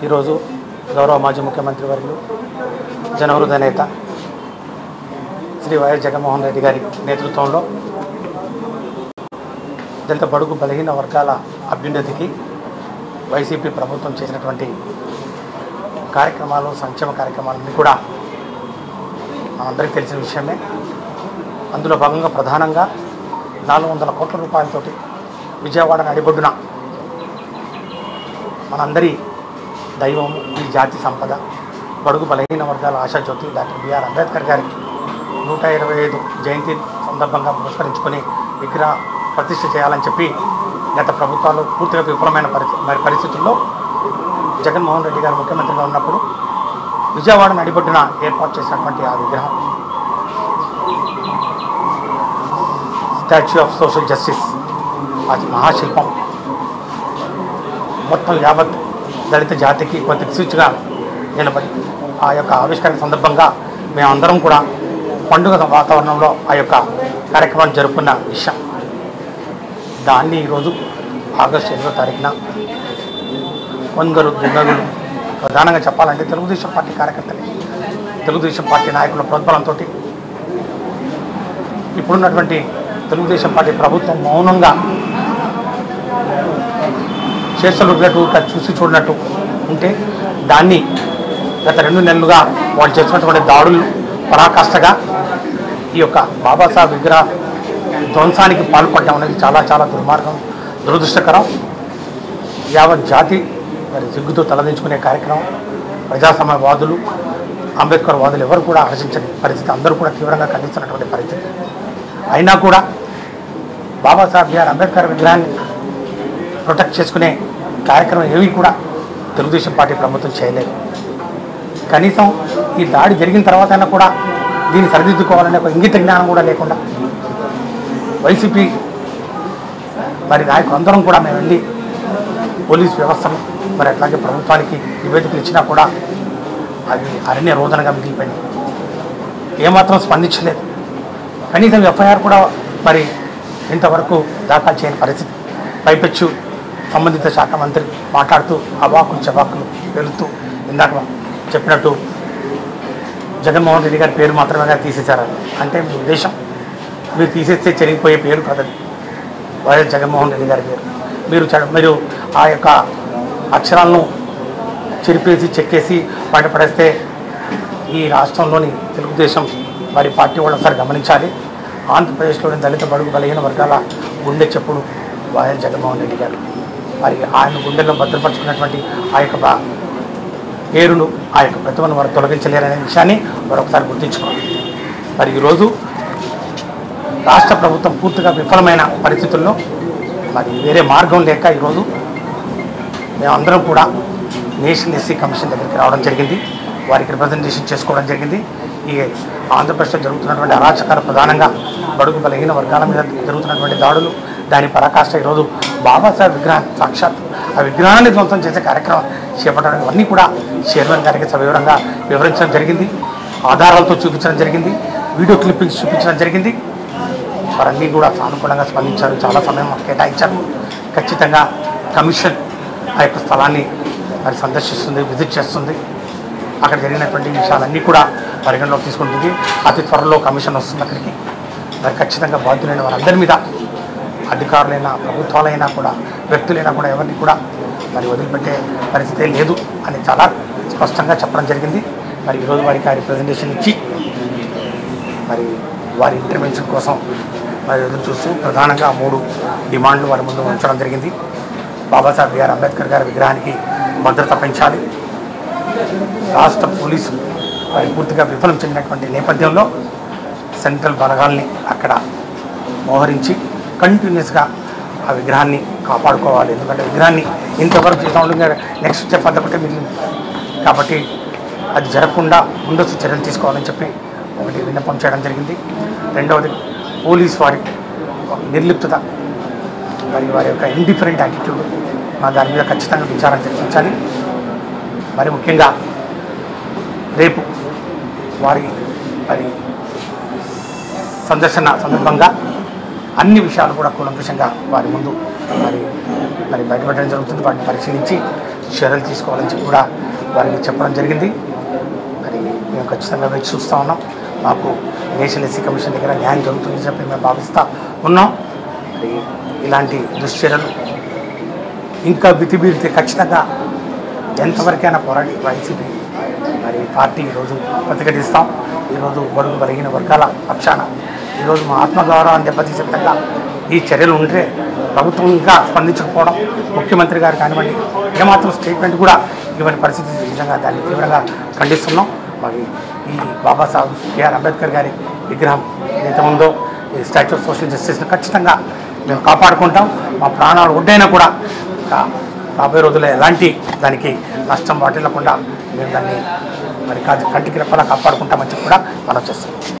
ఈరోజు గౌరవ మాజీ ముఖ్యమంత్రి వర్యులు జనహృదయ నేత శ్రీ వైఎస్ జగన్మోహన్ రెడ్డి గారి నేతృత్వంలో దళిత బడుగు బలహీన వర్గాల అభ్యున్నతికి వైసీపీ ప్రభుత్వం చేసినటువంటి కార్యక్రమాలు, సంక్షేమ కార్యక్రమాలన్నీ కూడా మనందరికీ తెలిసిన విషయమే. అందులో భాగంగా ప్రధానంగా 400 కోట్ల రూపాయలతోటి విజయవాడ నడిబొడ్డున మనందరి దైవం, ఈ జాతి సంపద, బడుగు బలహీన వర్గాల ఆశాజ్యోతి డాక్టర్ బిఆర్ అంబేద్కర్ గారి 125 జయంతి సందర్భంగా పురస్కరించుకొని విగ్రహ ప్రతిష్ఠ చేయాలని చెప్పి గత ప్రభుత్వాలు పూర్తిగా విఫలమైన పరిస్థితుల్లో జగన్మోహన్ రెడ్డి గారు ముఖ్యమంత్రిగా ఉన్నప్పుడు విజయవాడ నడిబొడ్డున ఏర్పాటు చేసినటువంటి ఆ విగ్రహం స్టాచ్యూ ఆఫ్ సోషల్ జస్టిస్, అది మహాశిల్పం మొత్తం యావత్ దళిత జాతికి ఒక దిక్సూచిగా నిలబడి ఆ యొక్క ఆవిష్కరణ సందర్భంగా మేమందరం కూడా పండుగ వాతావరణంలో ఆ యొక్క కార్యక్రమాన్ని జరుపుకున్న విషయం. దాన్ని ఈరోజు ఆగస్టు 8వ తారీఖున కొందరు దుండగులు, ప్రధానంగా చెప్పాలంటే తెలుగుదేశం పార్టీ కార్యకర్తలు, తెలుగుదేశం పార్టీ నాయకుల ప్రోద్బలంతో ఇప్పుడున్నటువంటి తెలుగుదేశం పార్టీ ప్రభుత్వం మౌనంగా చేష్టలు చూసి చూడనట్టు ఉంటే దాన్ని గత 2 నెలలుగా వాళ్ళు చేసినటువంటి దాడులు పరాకాష్ఠగా ఈ యొక్క బాబాసాహెబ్ విగ్రహ ధ్వంసానికి పాల్పడడం అనేది చాలా చాలా దుర్మార్గం, దురదృష్టకరం. యావత్ జాతి మరి సిగ్గుతో తలదించుకునే కార్యక్రమం. ప్రజాస్వామ్యవాదులు, అంబేద్కర్ వాదులు ఎవరు కూడా హర్షించని పరిస్థితి, అందరూ కూడా తీవ్రంగా ఖండిస్తున్నటువంటి పరిస్థితి. అయినా కూడా బాబాసాహెబ్ బిఆర్ అంబేద్కర్ విగ్రహాన్ని ప్రొటెక్ట్ చేసుకునే కార్యక్రమం ఏవి కూడా తెలుగుదేశం పార్టీ ప్రభుత్వం చేయలేదు. కనీసం ఈ దాడి జరిగిన తర్వాతైనా కూడా దీన్ని సరిదిద్దుకోవాలనే ఒక ఇంగిత జ్ఞానం కూడా లేకుండా వైసీపీ మరి నాయకులందరం కూడా మేము వెళ్ళి పోలీస్ వ్యవస్థను మరి అట్లాగే ప్రభుత్వానికి నివేదికలు ఇచ్చినా కూడా అవి అరణ్య రోదనగా మిగిలిపోయినాయి. ఏమాత్రం స్పందించలేదు. కనీసం ఎఫ్ఐఆర్ కూడా మరి ఇంతవరకు దాఖలు చేయని పరిస్థితి. పైపెచ్చు సంబంధిత శాఖ మంత్రి మాట్లాడుతూ అవాకులు చవాకులు వెళుతూ ఇందాక చెప్పినట్టు జగన్మోహన్ రెడ్డి గారి పేరు మాత్రమే తీసేశారు. అంటే మీ ఉద్దేశం మీరు తీసేస్తే చెరిగిపోయే పేరు కదది వైఎస్ జగన్మోహన్ రెడ్డి గారి పేరు. మీరు ఆ యొక్క అక్షరాలను చెరిపేసి చెక్కేసి బయటపడేస్తే ఈ రాష్ట్రంలోని తెలుగుదేశం మరి పార్టీ వాళ్ళు ఒకసారి గమనించాలి. ఆంధ్రప్రదేశ్లోని దళిత బడుగు బలహీన వర్గాల గుండె చెప్పుడు వైఎస్ జగన్మోహన్ రెడ్డి గారు. మరి ఆయన గుండెల్లో భద్రపరుచుకున్నటువంటి ఆ యొక్క పేరును, ఆ యొక్క ప్రతిభను వారు తొలగించలేరనే విషయాన్ని మరొకసారి గుర్తించుకోవాలి. మరి ఈరోజు రాష్ట్ర ప్రభుత్వం పూర్తిగా విఫలమైన పరిస్థితుల్లో మరి వేరే మార్గం లేక ఈరోజు మేమందరం కూడా నేషనల్ ఎస్సీ కమిషన్ దగ్గరికి రావడం జరిగింది. వారికి రిప్రజెంటేషన్ చేసుకోవడం జరిగింది. ఈ ఆంధ్రప్రదేశ్లో జరుగుతున్నటువంటి అరాచకాలు, ప్రధానంగా బడుగు బలహీన వర్గాల మీద జరుగుతున్నటువంటి దాడులు, దాని పరాకాష్ఠ ఈరోజు బాబాసాహెబ్ విగ్రహాన్ని సాక్షాత్ ఆ విగ్రహాన్ని ధ్వంసం చేసే కార్యక్రమం చేపట్టడం, ఇవన్నీ కూడా చైర్మన్ గారికి సవివరంగా వివరించడం జరిగింది. ఆధారాలతో చూపించడం జరిగింది. వీడియో క్లిప్పింగ్స్ చూపించడం జరిగింది. వారన్నీ కూడా సానుకూలంగా స్పందించారు. చాలా సమయం కేటాయించారు. ఖచ్చితంగా కమిషన్ ఆ యొక్క స్థలాన్ని మరి సందర్శిస్తుంది, విజిట్ చేస్తుంది. అక్కడ జరిగినటువంటి విషయాలన్నీ కూడా పరిగణలోకి తీసుకుంటుంది. అతి త్వరలో కమిషన్ వస్తుంది అక్కడికి. మరి ఖచ్చితంగా బాధ్యులైన వారందరి మీద, అధికారులైనా ప్రభుత్వాలైనా కూడా వ్యక్తులైనా కూడా ఎవరిని కూడా మరి వదిలిపెట్టే పరిస్థితే లేదు అని చాలా స్పష్టంగా చెప్పడం జరిగింది. మరి ఈరోజు వారికి ఆ రిప్రజెంటేషన్ ఇచ్చి మరి వారి ఇంటర్వెన్షన్ కోసం మరి ఎదురు చూస్తూ ప్రధానంగా 3 డిమాండ్లు వారి ముందు ఉంచడం జరిగింది. బాబాసాహెబ్ బిఆర్ అంబేద్కర్ గారి విగ్రహానికి భద్రత పెంచాలి. రాష్ట్ర పోలీసు మరి పూర్తిగా విఫలం చెందినటువంటి నేపథ్యంలో సెంట్రల్ బలగాల్ని అక్కడ మోహరించి కంటిన్యూస్గా ఆ విగ్రహాన్ని కాపాడుకోవాలి. ఎందుకంటే విగ్రహాన్ని ఇంతవరకు చేస్తూ ఉండగా నెక్స్ట్ స్టెప్ అంతకంటే మిగిలింది కాబట్టి అది జరగకుండా ముందస్తు చర్యలు తీసుకోవాలని చెప్పి ఒకటి విన్నపం చేయడం జరిగింది. రెండవది పోలీస్ వారి నిర్లిప్తత, మరి వారి యొక్క ఇండిఫరెంట్ యాటిట్యూడ్, దాని మీద ఖచ్చితంగా విచారణ జరిపించాలి. మరి ముఖ్యంగా రేపు వారి మరి సందర్శన సందర్భంగా అన్ని విషయాలు కూడా కూలంకషంగా వారి ముందు మరి బయటపెట్టడం జరుగుతుంది. వాటిని పరిశీలించి చర్యలు తీసుకోవాలని చెప్పి కూడా వారికి చెప్పడం జరిగింది. మరి మేము ఖచ్చితంగా వేచి చూస్తూ ఉన్నాం. మాకు నేషనల్ ఎస్సీ కమిషన్ దగ్గర న్యాయం జరుగుతుందని చెప్పి మేము భావిస్తూ ఉన్నాం. మరి ఇలాంటి దుశ్చర్యలు ఇంకా బితిబీరితే ఖచ్చితంగా ఎంతవరకైనా పోరాడి వైసీపీ మరి పార్టీ ఈరోజు ప్రతిఘటిస్తాం. ఈరోజు బడుగు బలహీన వర్గాల పక్షాన ఈరోజు మా ఆత్మగౌరవాన్ని దెబ్బతీసే విధంగా ఈ చర్యలు ఉంటే ప్రభుత్వం ఇంకా స్పందించకపోవడం, ముఖ్యమంత్రి గారు కానివ్వండి ఏమాత్రం స్టేట్మెంట్ కూడా ఇవన్నీ పరిస్థితి నిజంగా దాన్ని తీవ్రంగా ఖండిస్తున్నాం. మరి ఈ బాబాసాహెబ్ బిఆర్ అంబేద్కర్ గారి విగ్రహం ఏదైతే ఉందో ఈ స్టాచ్యూ ఆఫ్ సోషల్ జస్టిస్ని ఖచ్చితంగా మేము కాపాడుకుంటాం. మా ప్రాణాలు ఒడ్డైనా కూడా రాబోయే రోజుల్లో ఎలాంటి దానికి నష్టం వాటిల్లకుండా మేము దాన్ని మరి కంటికి రెప్పలా కాపాడుకుంటామని చెప్పి కూడా మనం చేస్తాం.